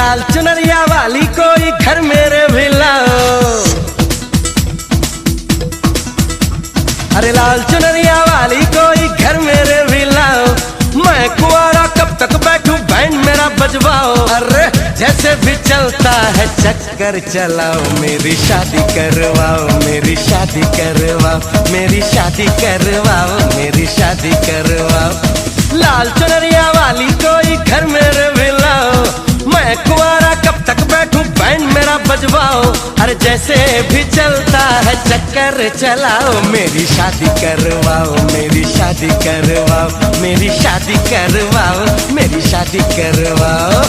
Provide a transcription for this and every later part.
लाल चुनरिया वाली कोई घर मेरे भी लाओ। अरे लाल चुनरिया वाली कोई घर मेरे भी लाओ। मैं कुंवारा कब तक बैठूं बैंड मेरा बजवाओ। अरे जैसे भी चलता है चक्कर चलाओ। मेरी शादी करवाओ, मेरी शादी करवाओ, मेरी शादी करवाओ, मेरी शादी करवाओ। लाल चुनरिया वाली कोई घर मेरे भी लाओ। मैं कुंवारा कब तक बैठूं बैंड मेरा बजवाओ। अरे जैसे भी चलता है चक्कर चलाओ। मेरी शादी करवाओ, मेरी शादी करवाओ, मेरी शादी करवाओ, मेरी शादी करवाओ।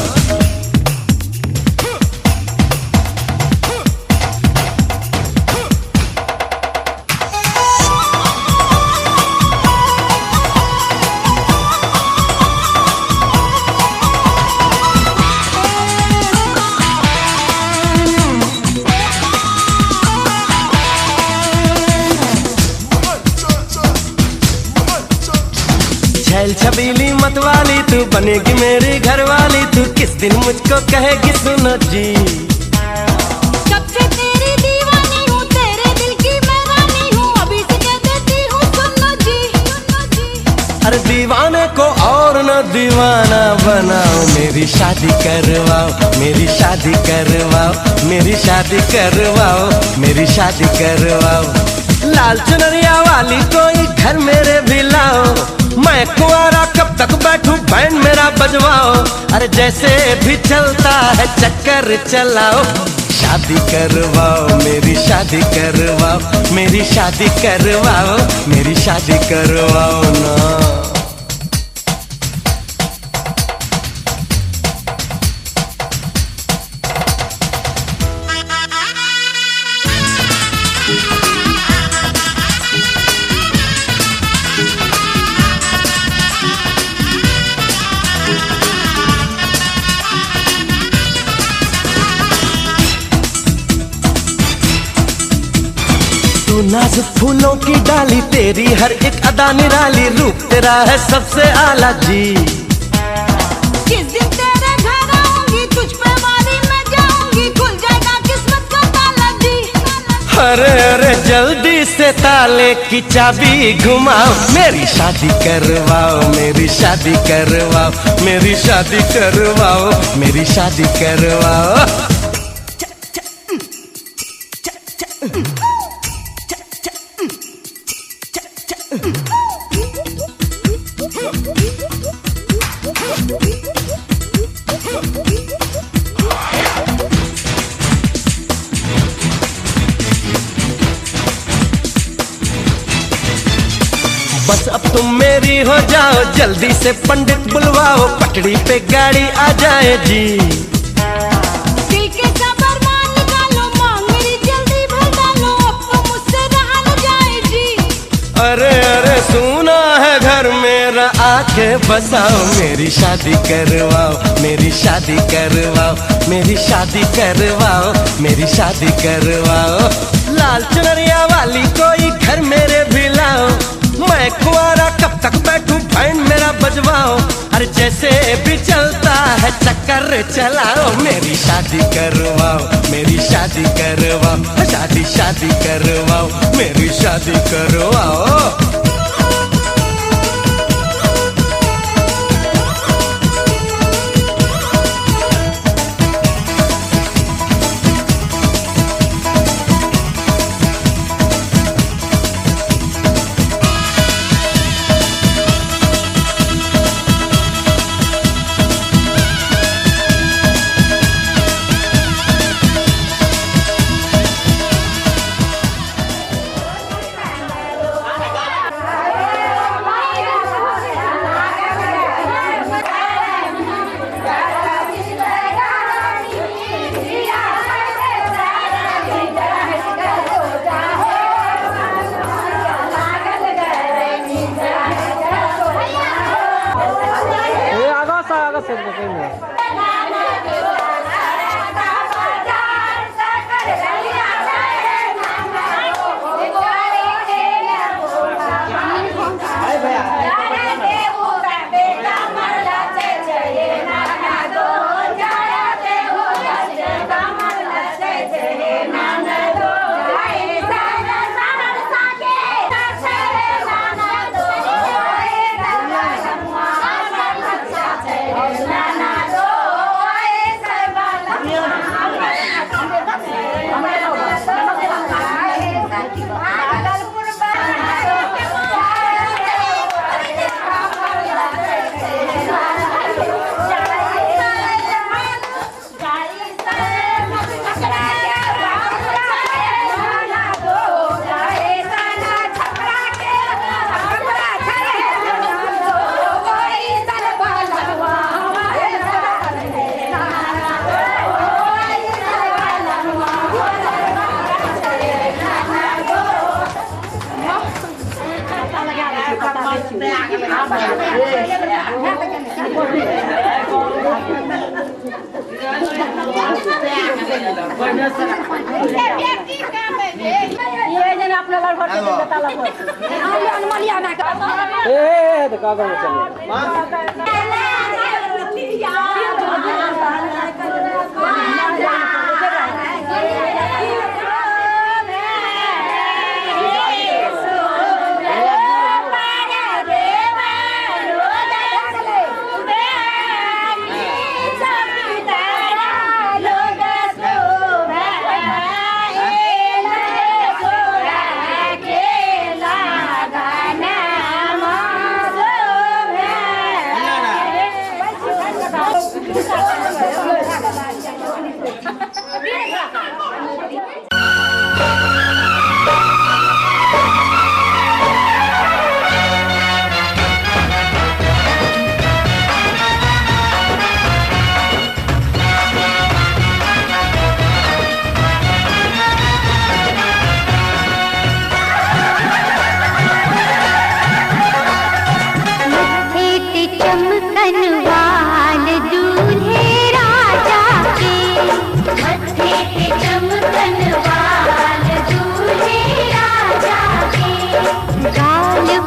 छैल छबीली मत वाली तू बनेगी मेरी घरवाली। तू किस दिन मुझको कहेगी सुनो जी। कब से तेरी दीवानी हूँ, तेरे दिल की मैं रानी हूँ। अभी से कह देती हूँ सुनो जी, सुनो जी। अरे दीवाने को और न दीवाना बनाओ। मेरी शादी करवाओ, मेरी शादी करवाओ, मेरी शादी करवाओ, मेरी शादी करवाओ। लाल चुनरिया वाली कोई घर मेरे भी लाओ। मैं कुंवारा कब तक बैठूं बैंड मेरा बजवाओ। अरे जैसे भी चलता है चक्कर चलाओ। शादी करवाओ, मेरी शादी करवाओ, मेरी शादी करवाओ, मेरी शादी करवाओ ना। तू नाजुक फूलों की डाली, तेरी हर एक अदा निराली। रूप तेरा है सबसे आला जी। किस दिन तेरे घर आऊंगी, तुझ पे वाली मैं जाऊंगी। खुल जाएगा किस्मत का ताला जी। अरे अरे जल्दी से ताले की चाबी घुमाओ। मेरी शादी करवाओ, मेरी शादी करवाओ, मेरी शादी करवाओ, मेरी शादी करवाओ। बस अब तुम मेरी हो जाओ। जल्दी से पंडित बुलवाओ, पटड़ी पे गाड़ी आ जाए जी। दिल के सबर मान निकालो, मांग मेरी जल्दी भर डालो। अब तो मुझसे रहा न जाए जी। अरे अरे सुना है घर मेरा, आके बसाओ। मेरी शादी करवाओ, मेरी शादी करवाओ, मेरी शादी करवाओ, मेरी शादी करवाओ। लाल चुनरिया वाली कोई घर मेरे भी लाओ। मैं कुंवारा कब तक बैठूं बैंड मेरा बजवाओ। अरे जैसे भी चलता है चक्कर चलाओ। मेरी शादी करवाओ, मेरी शादी करवाओ, शादी शादी करवाओ, मेरी शादी करवाओ।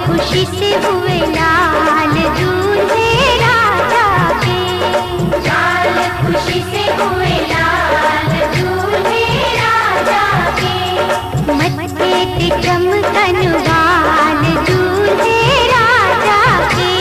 खुशी से हुए लाल दूल्हे राजा के, लाल खुशी से हुए लाल दूल्हे राजा के, मत्थे ते चमकन वाल दूल्हे राजा के।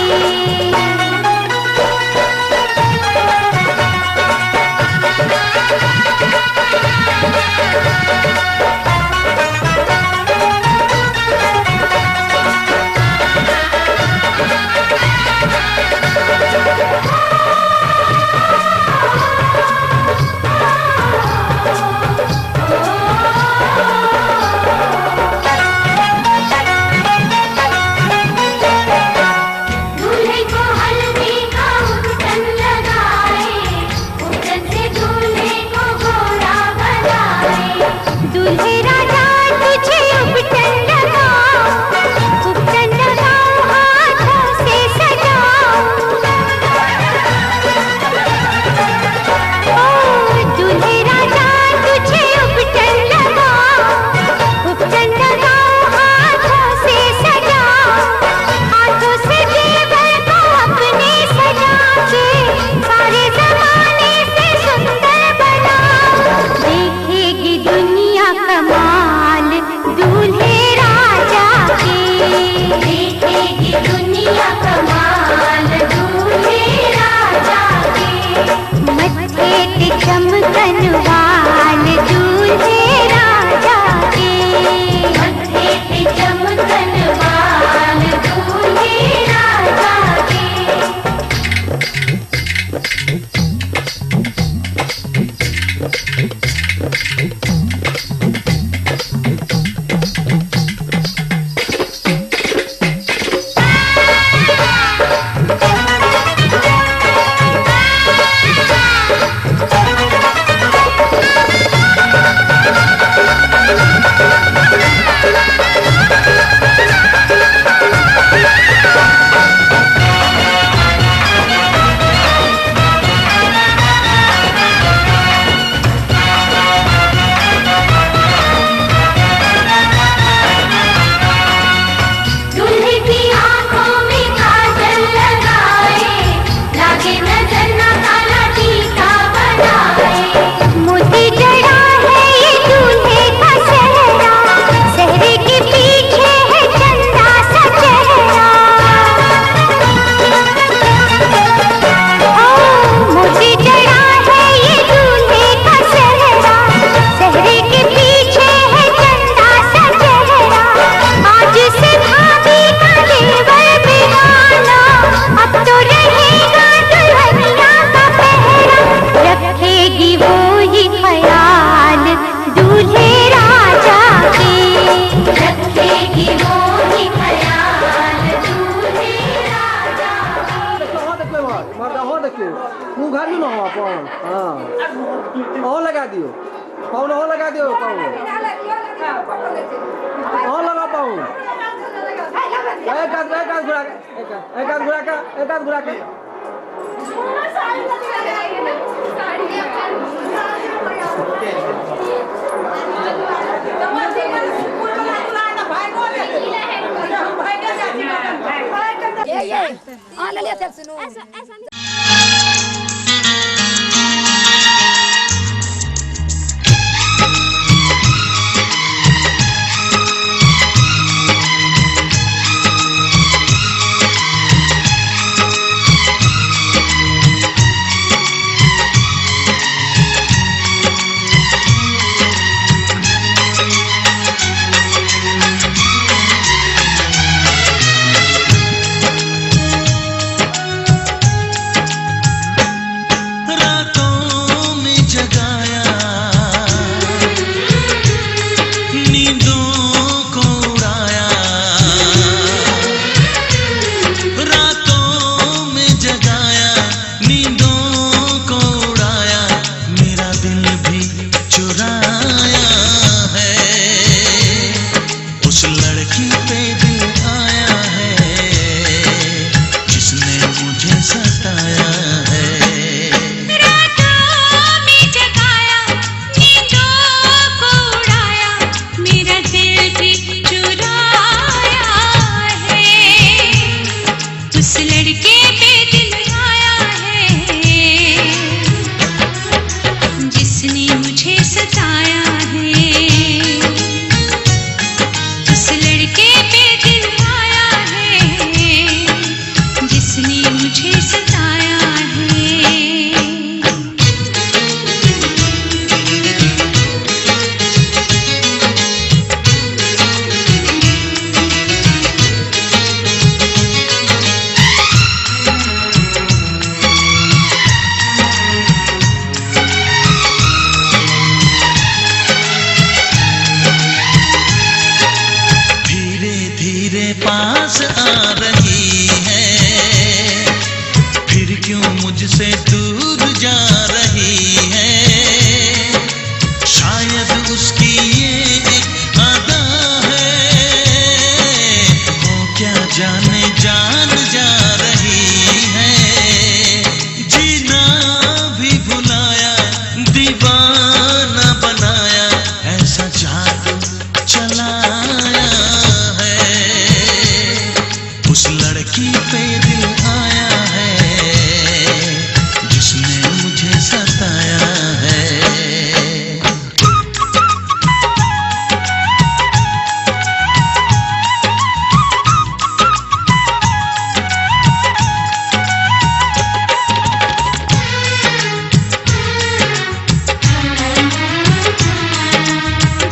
और लगा दियो पाउन, और लगा दियो पाउन, और लगा पाउन। एक हाथ घुरा के एक हाथ घुरा के ये ले लिया सुनो ऐसा पास आ रही है, फिर क्यों मुझसे दूर जा रही है। शायद उसकी ये एक अदा है, वो क्या जाने जान जा रही है। जीना भी भुलाया, दीवाना बनाया, ऐसा जादू चलाया है। उस लड़की पे दिल आया है, जिसने मुझे सताया है।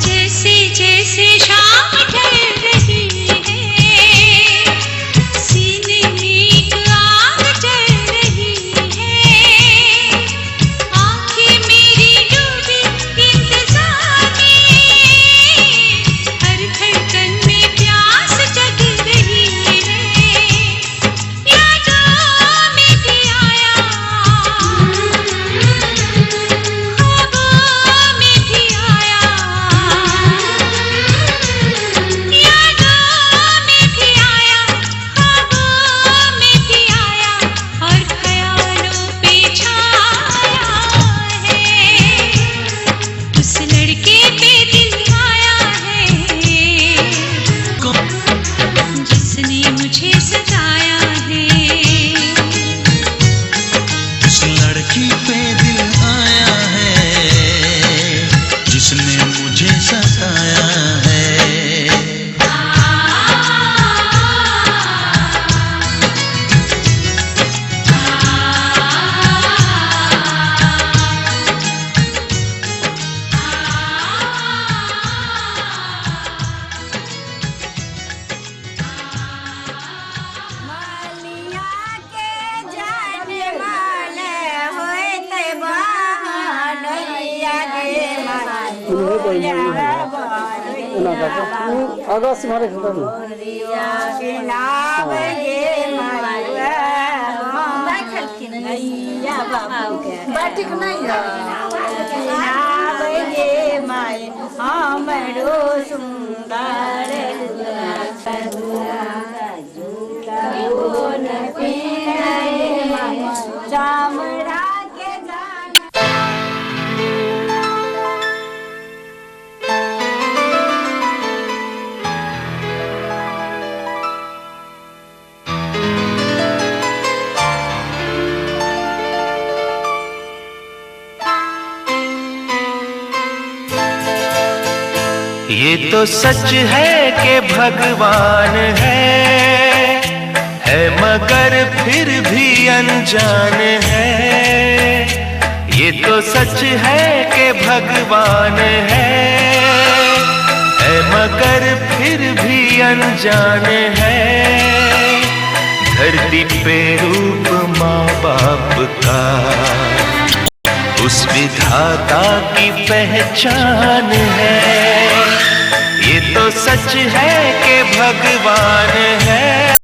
जैसे जैसे शाम ढल रही है, सीने में एक आग जल रही है। आँखें मेरी डूबी इंतज़ार में, हर धड़कन में प्यास जग रही है। यादों में भी आया, ख्वाबों में भी आया, यादों में भी आया, ख्वाबों में भी आया, और ख्यालों पे छाया है। उस लड़के पे दिल आया है, जिसने मुझे सताया है। उस लड़की पे दिल आया है, जिसने मुझे सताया है। मालिया के जाने वाले होते बानैया गे मालिया अगस्त मारे खत्म के नाम गे मालिया नैया बाबू के बैठक नहीं नाम गे माय हमरो सुंदर सोन पीरे चामड़ा के जाना। ये तो सच है कि भगवान है मगर फिर भी अनजान है। ये तो सच है कि भगवान है मगर फिर भी अनजान है। धरती पे रूप माँ बाप का उस विधाता की पहचान है। ये तो सच है कि भगवान है।